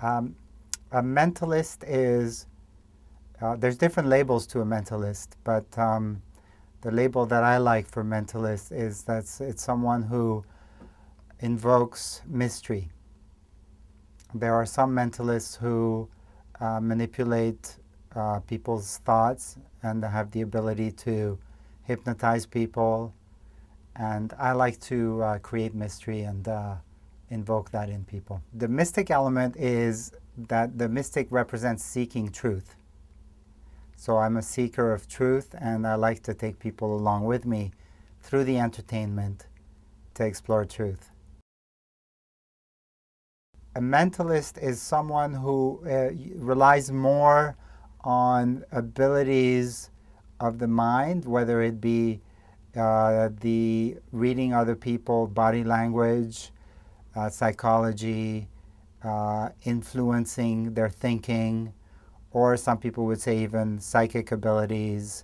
Um, a mentalist is, there's different labels to a mentalist, but the label that I like for mentalist is that it's someone who invokes mystery. There are some mentalists who manipulate people's thoughts and have the ability to hypnotize people. And I like to create mystery and invoke that in people. The mystic element is that the mystic represents seeking truth. So I'm a seeker of truth, and I like to take people along with me through the entertainment to explore truth. A mentalist is someone who relies more on abilities of the mind, whether it be the reading other people, body language, psychology, influencing their thinking, or some people would say even psychic abilities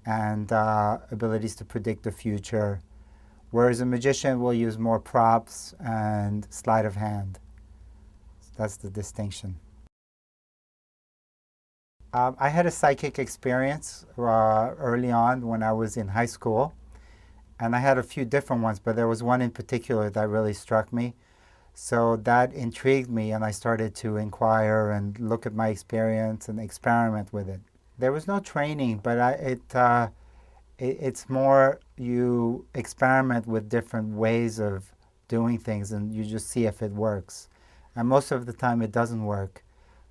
and abilities to predict the future. Whereas a magician will use more props and sleight of hand. That's the distinction. I had a psychic experience early on when I was in high school, and I had a few different ones, but there was one in particular that really struck me. So that intrigued me, and I started to inquire and look at my experience and experiment with it. There was no training, but it's more you experiment with different ways of doing things, and you just see if it works. And most of the time it doesn't work,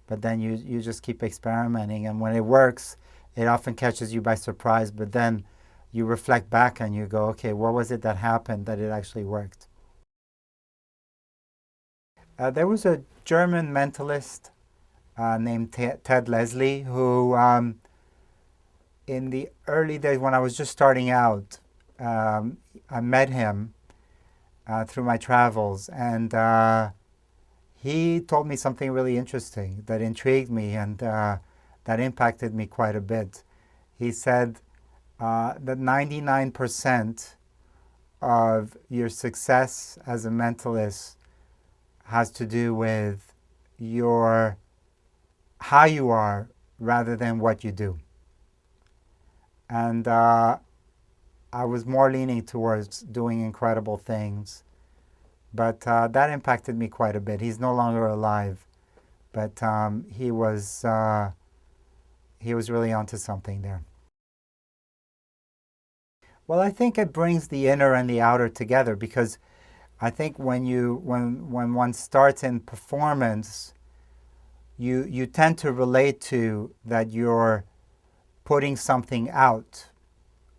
but then you just keep experimenting, and when it works, it often catches you by surprise, but then you reflect back and you go, okay, what was it that happened that it actually worked? There was a German mentalist named Ted Leslie who, in the early days when I was just starting out, I met him through my travels, and he told me something really interesting that intrigued me and that impacted me quite a bit. He said that 99% of your success as a mentalist has to do with your how you are rather than what you do. And I was more leaning towards doing incredible things, but that impacted me quite a bit. He's no longer alive, but he was really onto something there. Well, I think it brings the inner and the outer together, because I think when one starts in performance, you tend to relate to that you're putting something out.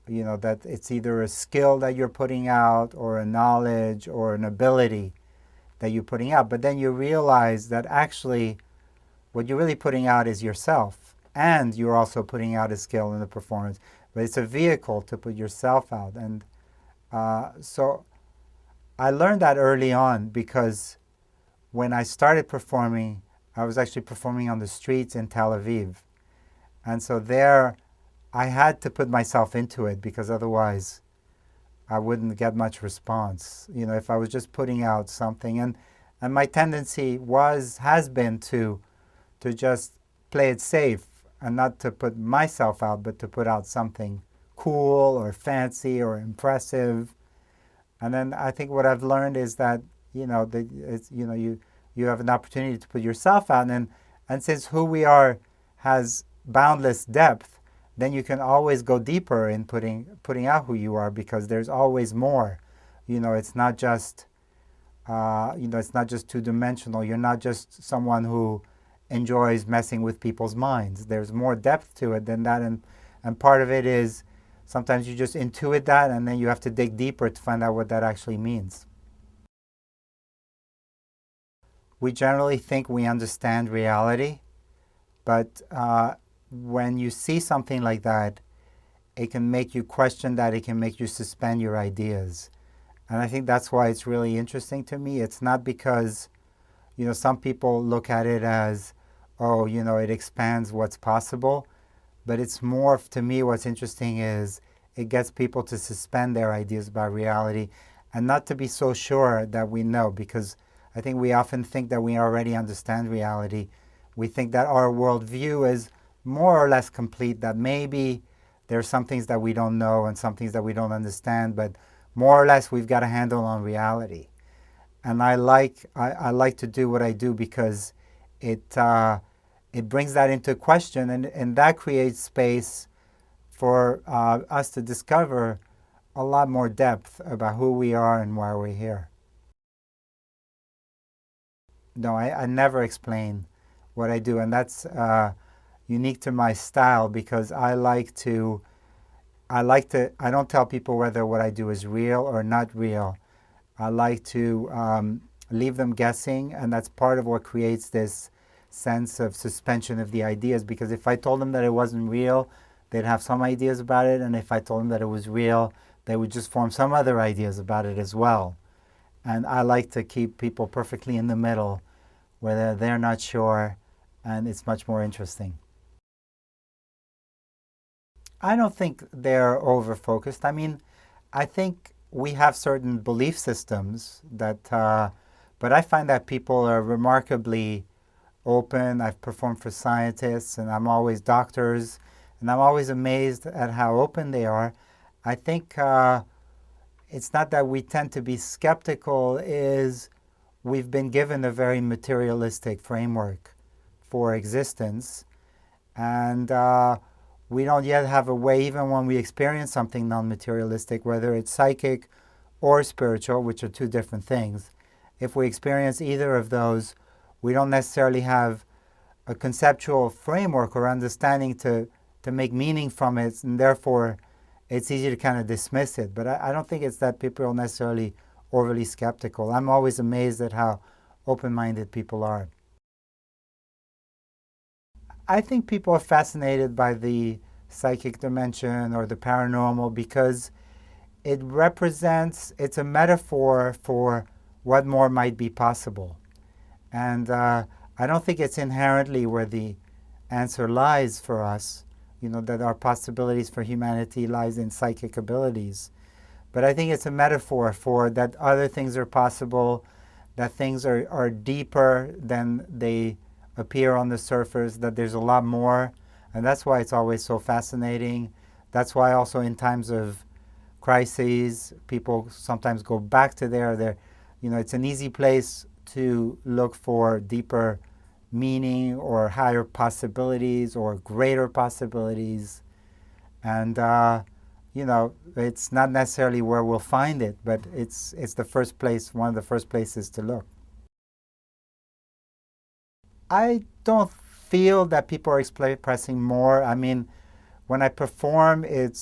You know, that it's either a skill that you're putting out or a knowledge or an ability that you're putting out. But then you realize that actually what you're really putting out is yourself, and you're also putting out a skill in the performance. But it's a vehicle to put yourself out. And so I learned that early on, because when I started performing, I was actually performing on the streets in Tel Aviv. And so there, I had to put myself into it, because otherwise I wouldn't get much response. You know, if I was just putting out something. And my tendency has been to just play it safe and not to put myself out, but to put out something cool or fancy or impressive. And then I think what I've learned is that, you know, you have an opportunity to put yourself out, and since who we are has boundless depth, then you can always go deeper in putting out who you are, because there's always more. You know, it's not just it's not just two-dimensional. You're not just someone who enjoys messing with people's minds. There's more depth to it than that, and part of it is sometimes you just intuit that, and then you have to dig deeper to find out what that actually means. We generally think we understand reality, but when you see something like that, it can make you question that. It can make you suspend your ideas. And I think that's why it's really interesting to me. It's not because, you know, some people look at it as, oh, you know, it expands what's possible. But it's more, to me, what's interesting is it gets people to suspend their ideas about reality and not to be so sure that we know. Because I think we often think that we already understand reality. We think that our worldview is more or less complete, that maybe there's some things that we don't know and some things that we don't understand, but more or less we've got a handle on reality. And I like to do what I do because it brings that into question, and that creates space for us to discover a lot more depth about who we are and why we're here. No, I never explain what I do, and that's unique to my style because I don't tell people whether what I do is real or not real. I like to leave them guessing, and that's part of what creates this sense of suspension of the ideas, because if I told them that it wasn't real, they'd have some ideas about it, and if I told them that it was real, they would just form some other ideas about it as well. And I like to keep people perfectly in the middle, where they're not sure, and it's much more interesting. I don't think they're over focused. I mean, I think we have certain belief systems but I find that people are remarkably open. I've performed for scientists, and I'm always doctors, and I'm always amazed at how open they are. I think it's not that we tend to be skeptical, is we've been given a very materialistic framework for existence, and we don't yet have a way, even when we experience something non-materialistic, whether it's psychic or spiritual, which are two different things. If we experience either of those, we don't necessarily have a conceptual framework or understanding to make meaning from it, and therefore it's easy to kind of dismiss it. But I don't think it's that people are necessarily overly skeptical. I'm always amazed at how open-minded people are. I think people are fascinated by the psychic dimension or the paranormal because it's a metaphor for what more might be possible. And I don't think it's inherently where the answer lies for us, that our possibilities for humanity lies in psychic abilities. But I think it's a metaphor for that other things are possible, that things are deeper than they appear on the surface, that there's a lot more. And that's why it's always so fascinating. That's why also in times of crises, people sometimes go back to there. It's an easy place to look for deeper meaning or higher possibilities or greater possibilities. And, it's not necessarily where we'll find it, but it's the first place, one of the first places to look. I don't feel that people are expressing more. I mean, when I perform, it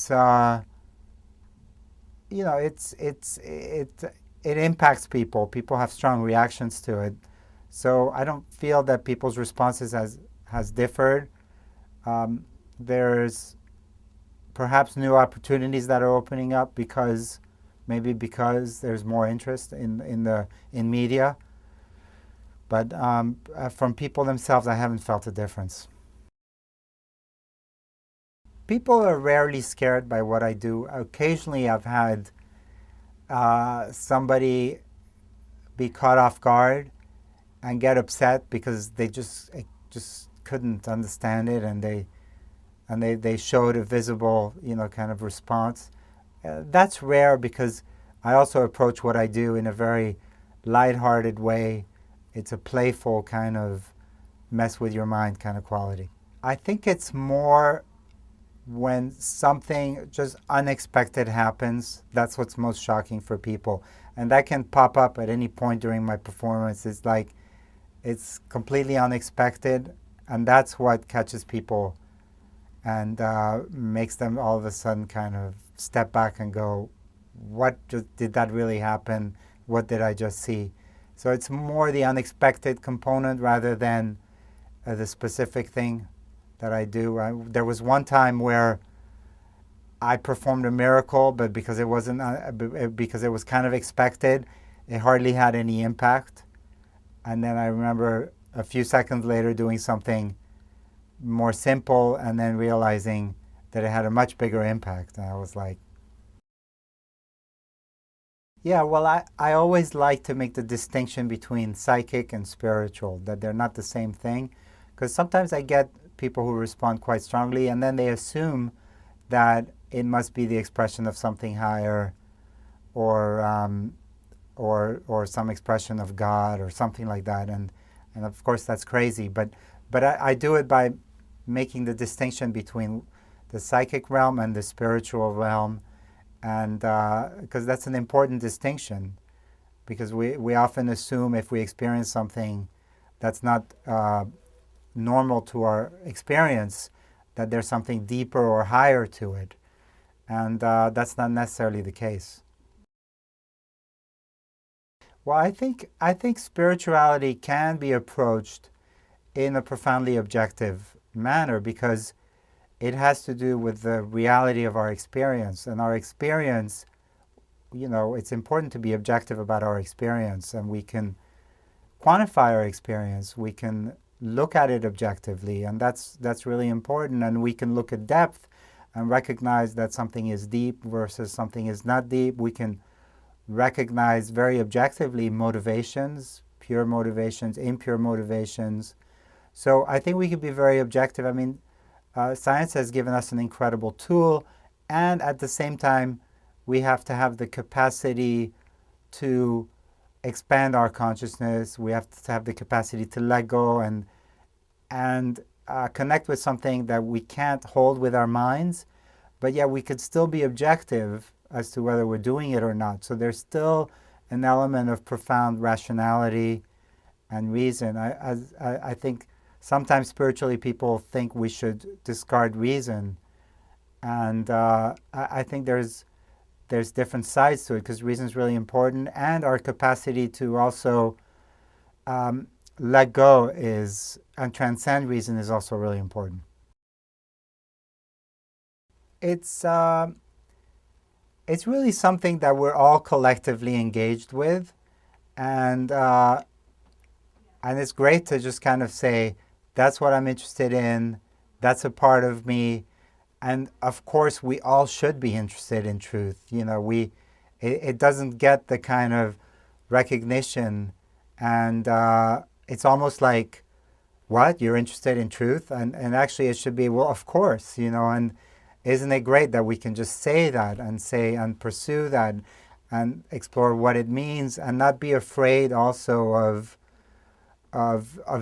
impacts people. People have strong reactions to it. So I don't feel that people's responses has differed. There's perhaps new opportunities that are opening up because there's more interest in media. But from people themselves, I haven't felt a difference. People are rarely scared by what I do. Occasionally, I've had somebody be caught off guard and get upset because they just couldn't understand it, and they showed a visible, kind of response. That's rare because I also approach what I do in a very lighthearted way. It's a playful kind of mess with your mind kind of quality. I think it's more when something just unexpected happens. That's what's most shocking for people. And that can pop up at any point during my performance. It's completely unexpected, and that's what catches people and makes them all of a sudden kind of step back and go, did that really happen? What did I just see? So it's more the unexpected component rather than the specific thing that I do. There was one time where I performed a miracle, but because it was kind of expected, it hardly had any impact. And then I remember a few seconds later doing something more simple and then realizing that it had a much bigger impact. And I was like, Yeah, well, I always like to make the distinction between psychic and spiritual, that they're not the same thing. Because sometimes I get people who respond quite strongly and then they assume that it must be the expression of something higher or, or some expression of God or something like that. And of course, that's crazy. But I do it by making the distinction between the psychic realm and the spiritual realm, and because that's an important distinction, because we often assume if we experience something that's not normal to our experience, that there's something deeper or higher to it, and that's not necessarily the case. Well, I think spirituality can be approached in a profoundly objective manner because it has to do with the reality of our experience. And our experience, it's important to be objective about our experience, and we can quantify our experience. We can look at it objectively, and that's really important. And we can look at depth and recognize that something is deep versus something is not deep. We can recognize very objectively motivations, pure motivations, impure motivations. So I think we can be very objective. I mean, science has given us an incredible tool, and at the same time, we have to have the capacity to expand our consciousness. We have to have the capacity to let go and connect with something that we can't hold with our minds, but yet we could still be objective as to whether we're doing it or not. So there's still an element of profound rationality and reason. I think sometimes spiritually people think we should discard reason, and I think there's different sides to it because reason is really important, and our capacity to also let go is and transcend reason is also really important. It's it's really something that we're all collectively engaged with, and and it's great to just kind of say, that's what I'm interested in, that's a part of me, and of course we all should be interested in truth. It doesn't get the kind of recognition, and it's almost like, what, you're interested in truth? And actually it should be, well, of course, and isn't it great that we can just say that and say and pursue that and explore what it means and not be afraid also of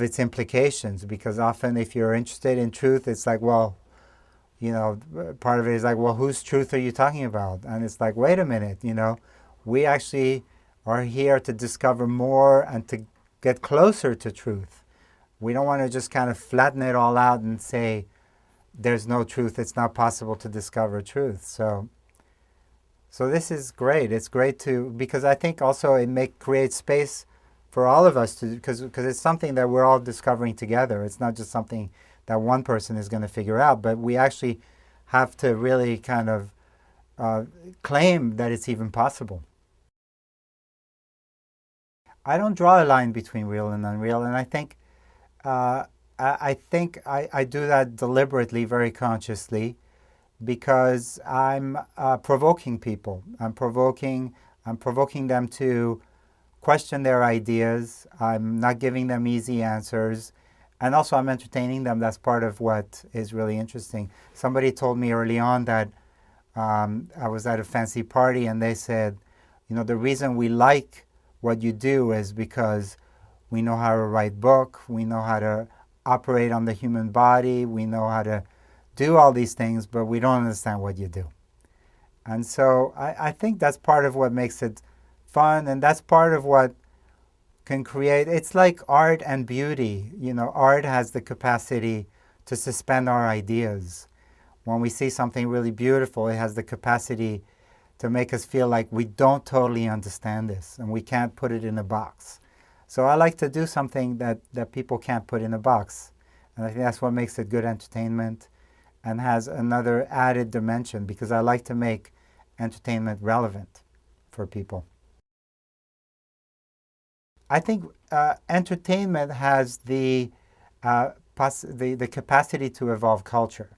its implications? Because often if you're interested in truth, it's like, well, part of it is like, well, whose truth are you talking about? And it's like, wait a minute, we actually are here to discover more and to get closer to truth. We don't want to just kind of flatten it all out and say, there's no truth, it's not possible to discover truth. So this is great. It's great because I think also it create space for all of us because it's something that we're all discovering together. It's not just something that one person is going to figure out, but we actually have to really kind of claim that it's even possible. I don't draw a line between real and unreal, and I think I do that deliberately, very consciously, because I'm provoking people. I'm provoking them to question their ideas. I'm not giving them easy answers, and also I'm entertaining them. That's part of what is really interesting. Somebody told me early on that I was at a fancy party, and they said, the reason we like what you do is because we know how to write book, we know how to operate on the human body, we know how to do all these things, but we don't understand what you do. And so I think that's part of what makes it fun, and that's part of what can create, it's like art and beauty. Art has the capacity to suspend our ideas. When we see something really beautiful, it has the capacity to make us feel like we don't totally understand this and we can't put it in a box. So I like to do something that people can't put in a box. And I think that's what makes it good entertainment and has another added dimension, because I like to make entertainment relevant for people. I think entertainment has the capacity to evolve culture.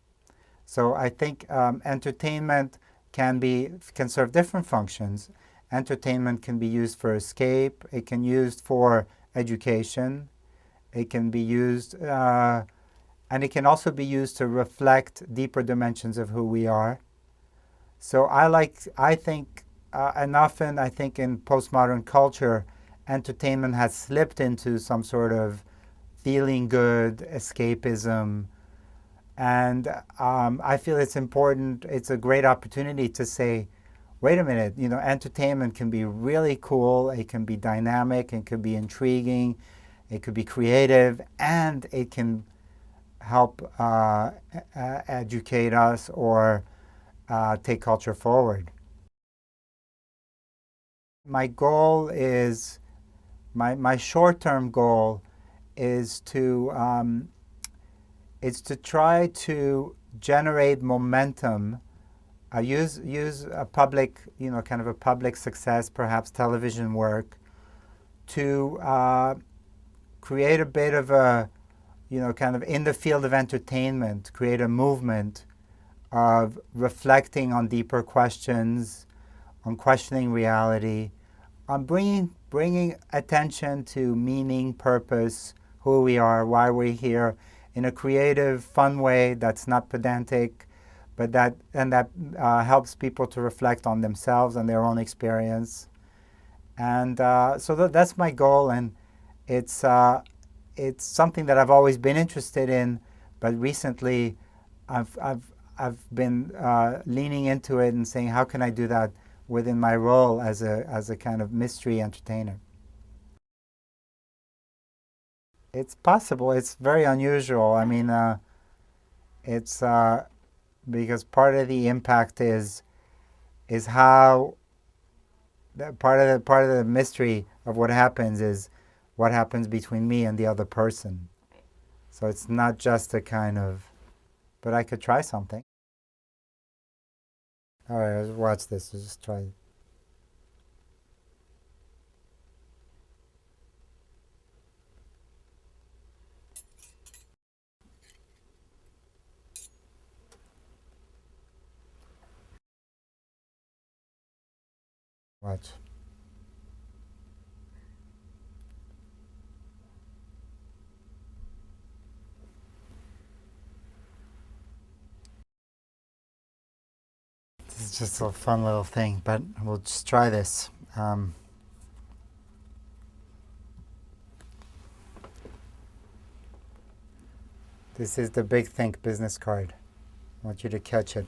So I think entertainment can serve different functions, Entertainment can be used for escape. It can be used for education. It can be used, and it can also be used to reflect deeper dimensions of who we are. So I think, and often I think in postmodern culture, entertainment has slipped into some sort of feeling good escapism. And I feel it's important, it's a great opportunity to say, wait a minute, entertainment can be really cool, it can be dynamic, it could be intriguing, it could be creative, and it can help educate us or take culture forward. My goal is, my short-term goal is to try to generate momentum. Use a public, kind of a public success, perhaps television work, to create a bit of a, kind of in the field of entertainment, create a movement of reflecting on deeper questions, on questioning reality, on bringing attention to meaning, purpose, who we are, why we're here, in a creative, fun way that's not pedantic, but that helps people to reflect on themselves and their own experience. And so that's my goal, and it's something that I've always been interested in, but recently I've been leaning into it and saying, how can I do that within my role as a kind of mystery entertainer? It's possible. It's very unusual. I mean, it's because part of the impact is how part of the mystery of what happens is what happens between me and the other person. So it's not just a kind of, but I could try something. All right, let's watch this. Let's just try. Watch. This is just a fun little thing, but we'll just try this. This is the Big Think business card. I want you to catch it.